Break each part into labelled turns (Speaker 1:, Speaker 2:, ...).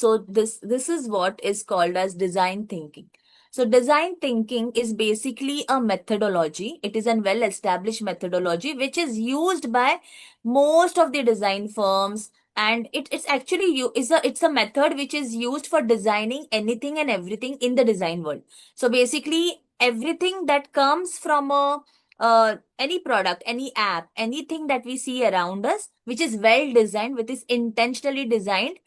Speaker 1: So this is what is called as design thinking. So design thinking is basically a methodology. It is a well-established methodology which is used by most of the design firms, and it's actually it's a method which is used for designing anything and everything in the design world. So basically everything that comes from a any product, any app, anything that we see around us, which is well designed, which is intentionally designed,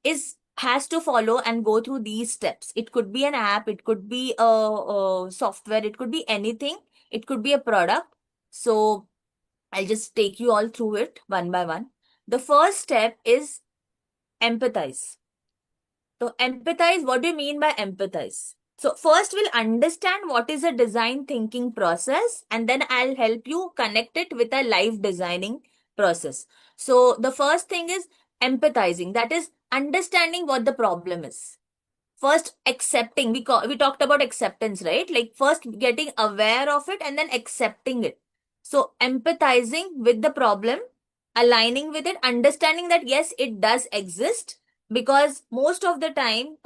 Speaker 1: is has to follow and go through these steps. It could be an app, it could be a software, it could be anything, it could be a product. So I'll just take you all through it one by one. The first step is empathize. So empathize, what do you mean by empathize? So first we'll understand what is a design thinking process, and then I'll help you connect it with a live designing process. So the first thing is empathizing. That is understanding what the problem is. First accepting. We talked about acceptance, right? Like first getting aware of it and then accepting it. So empathizing with the problem, aligning with it, understanding that yes, it does exist, because most of the time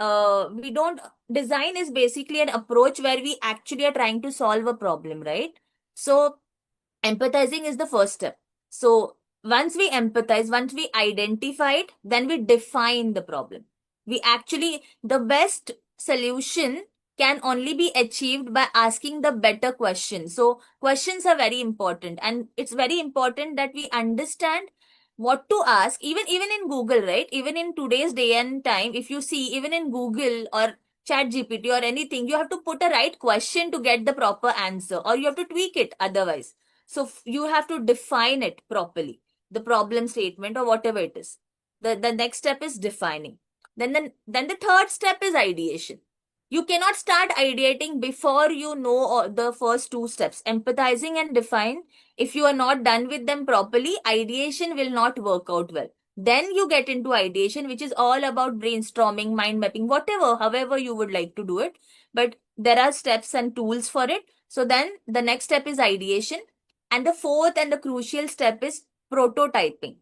Speaker 1: we don't, design is basically an approach where we actually are trying to solve a problem, right? So empathizing is the first step. So once we empathize, once we identify it, then we define the problem. We actually, the best solution can only be achieved by asking the better questions. So questions are very important, and it's very important that we understand what to ask. Even in Google, right? Even in today's day and time, if you see, even in Google or chat GPT or anything, you have to put a right question to get the proper answer, or you have to tweak it otherwise. So you have to define it properly, the problem statement or whatever it is. The next step is defining. Then the third step is ideation. You cannot start ideating before you know the first two steps, empathizing and define. If you are not done with them properly, ideation will not work out well. Then you get into ideation, which is all about brainstorming, mind mapping, whatever, however you would like to do it. But there are steps and tools for it. So then the next step is ideation. And the fourth and the crucial step is prototyping.